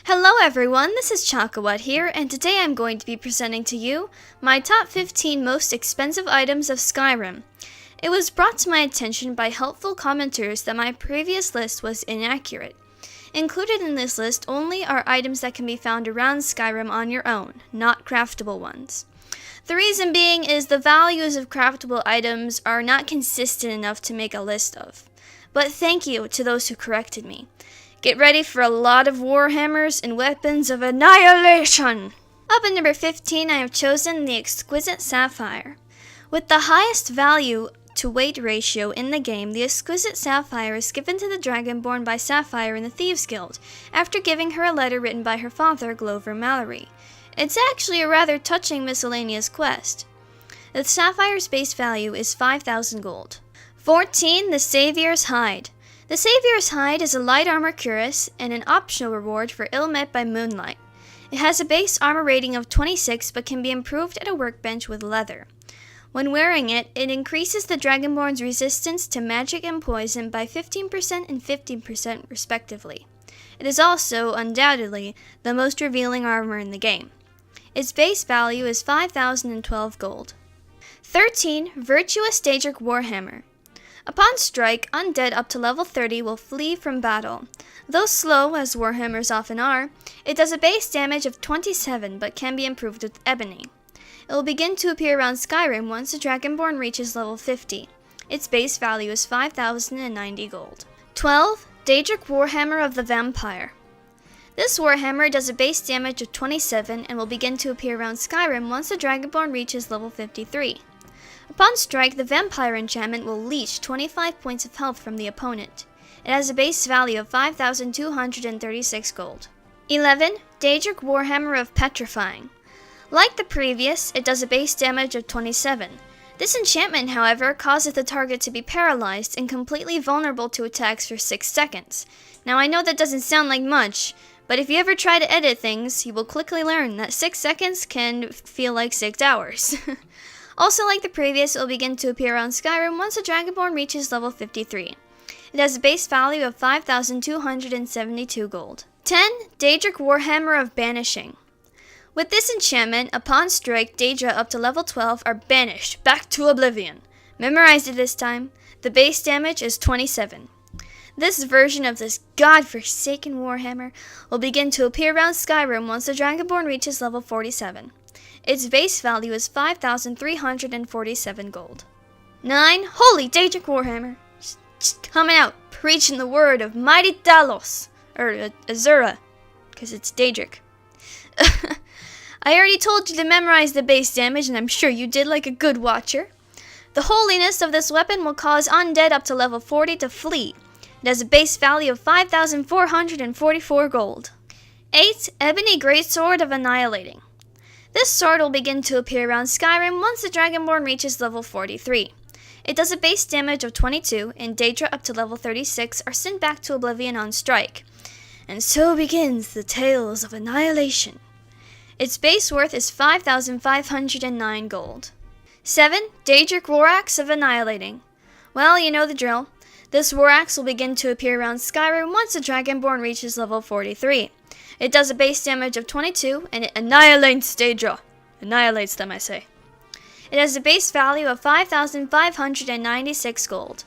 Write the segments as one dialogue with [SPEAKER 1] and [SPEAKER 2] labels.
[SPEAKER 1] Hello everyone, this is ChakaWhat here, and today I'm going to be presenting to you my top 15 most expensive items of Skyrim. It was brought to my attention by helpful commenters that my previous list was inaccurate. Included in this list only are items that can be found around Skyrim on your own, not craftable ones. The reason being is the values of craftable items are not consistent enough to make a list of. But thank you to those who corrected me. Get ready for a lot of warhammers and weapons of annihilation! Up at number 15, I have chosen the Exquisite Sapphire. With the highest value to weight ratio in the game, the Exquisite Sapphire is given to the Dragonborn by Sapphire in the Thieves Guild, after giving her a letter written by her father, Glover Mallory. It's actually a rather touching miscellaneous quest. The Sapphire's base value is 5,000 gold. 14. The Savior's Hide. The Savior's Hide is a light armor cuirass and an optional reward for ill met by moonlight. It has a base armor rating of 26 but can be improved at a workbench with leather. When wearing it, it increases the Dragonborn's resistance to magic and poison by 15% and 15% respectively. It is also, undoubtedly, the most revealing armor in the game. Its base value is 5,012 gold. 13. Virtuous Daedric Warhammer. Upon strike, undead up to level 30 will flee from battle. Though slow, as warhammers often are, it does a base damage of 27 but can be improved with ebony. It will begin to appear around Skyrim once the Dragonborn reaches level 50. Its base value is 5,090 gold. 12. Daedric Warhammer of the Vampire. This warhammer does a base damage of 27 and will begin to appear around Skyrim once the Dragonborn reaches level 53. Upon strike, the Vampire enchantment will leech 25 points of health from the opponent. It has a base value of 5,236 gold. 11. Daedric Warhammer of Petrifying. Like the previous, it does a base damage of 27. This enchantment, however, causes the target to be paralyzed and completely vulnerable to attacks for 6 seconds. Now I know that doesn't sound like much, but if you ever try to edit things, you will quickly learn that 6 seconds can feel like 6 hours. Also, like the previous, it will begin to appear on Skyrim once the Dragonborn reaches level 53. It has a base value of 5,272 gold. 10. Daedric Warhammer of Banishing. With this enchantment, upon strike, Daedra up to level 12 are banished back to oblivion. Memorize it this time. The base damage is 27. This version of this godforsaken warhammer will begin to appear around Skyrim once the Dragonborn reaches level 47. Its base value is 5,347 gold. 9. Holy Daedric Warhammer. Just coming out, preaching the word of mighty Talos, or Azura, because it's Daedric. I already told you to memorize the base damage, and I'm sure you did like a good watcher. The holiness of this weapon will cause undead up to level 40 to flee. It has a base value of 5,444 gold. 8. Ebony Greatsword of Annihilating. This sword will begin to appear around Skyrim once the Dragonborn reaches level 43. It does a base damage of 22, and Daedra up to level 36 are sent back to oblivion on strike. And so begins the tales of annihilation. Its base worth is 5,509 gold. 7. Daedric War-Axe of Annihilating. Well, you know the drill. This war-axe will begin to appear around Skyrim once the Dragonborn reaches level 43. It does a base damage of 22, and it annihilates Daedra. Annihilates them, I say. It has a base value of 5,596 gold.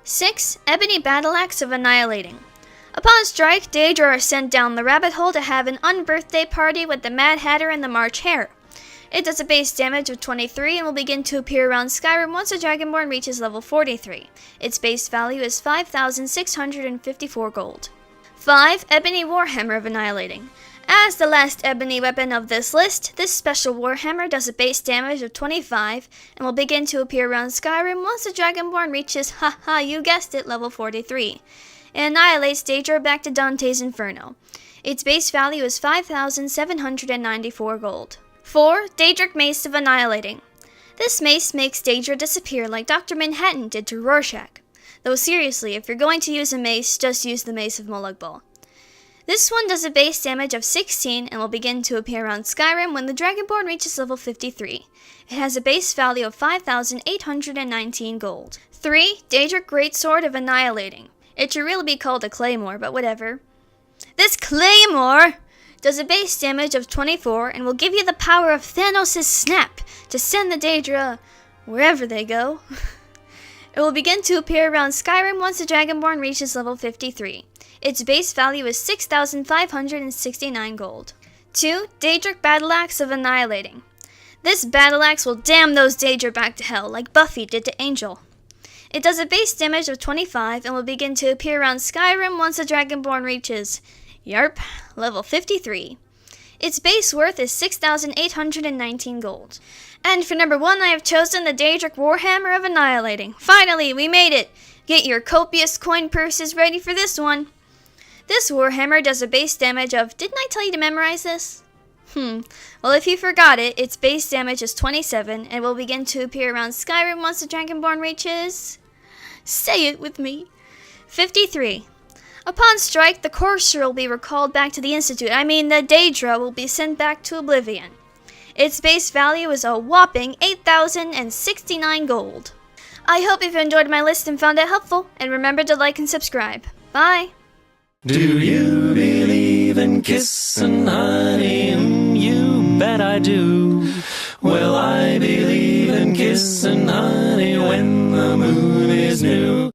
[SPEAKER 1] 6. Ebony Battle Axe of Annihilating. Upon strike, Daedra are sent down the rabbit hole to have an unbirthday party with the Mad Hatter and the March Hare. It does a base damage of 23 and will begin to appear around Skyrim once the Dragonborn reaches level 43. Its base value is 5,654 gold. 5. Ebony Warhammer of Annihilating. As the last ebony weapon of this list, this special warhammer does a base damage of 25 and will begin to appear around Skyrim once the Dragonborn reaches, you guessed it, level 43. It annihilates Daedra back to Dante's Inferno. Its base value is 5,794 gold. 4. Daedric Mace of Annihilating. This mace makes Daedra disappear like Dr. Manhattan did to Rorschach. Though seriously, if you're going to use a mace, just use the Mace of Molagbal. This one does a base damage of 16 and will begin to appear around Skyrim when the Dragonborn reaches level 53. It has a base value of 5,819 gold. 3. Daedric Greatsword of Annihilating. It should really be called a claymore, but whatever. This claymore does a base damage of 24 and will give you the power of Thanos' snap to send the Daedra wherever they go. It will begin to appear around Skyrim once the Dragonborn reaches level 53. Its base value is 6,569 gold. 2. Daedric Battle Axe of Annihilating. This battle axe will damn those Daedra back to hell, like Buffy did to Angel. It does a base damage of 25 and will begin to appear around Skyrim once the Dragonborn reaches, yarp, level 53. Its base worth is 6,819 gold. And for number 1, I have chosen the Daedric Warhammer of Annihilating. Finally, we made it! Get your copious coin purses ready for this one. This Warhammer does a base damage of... Didn't I tell you to memorize this? Well, if you forgot it, its base damage is 27 and will begin to appear around Skyrim once the Dragonborn reaches... Say it with me. 53. Upon strike, the Courser will be recalled back to the Institute. I mean, the Daedra will be sent back to Oblivion. Its base value is a whopping 8,069 gold. I hope you've enjoyed my list and found it helpful, and remember to like and subscribe. Bye!
[SPEAKER 2] Do you believe in kiss and honey? You bet I do. Well, I believe in kiss and honey when the moon is new.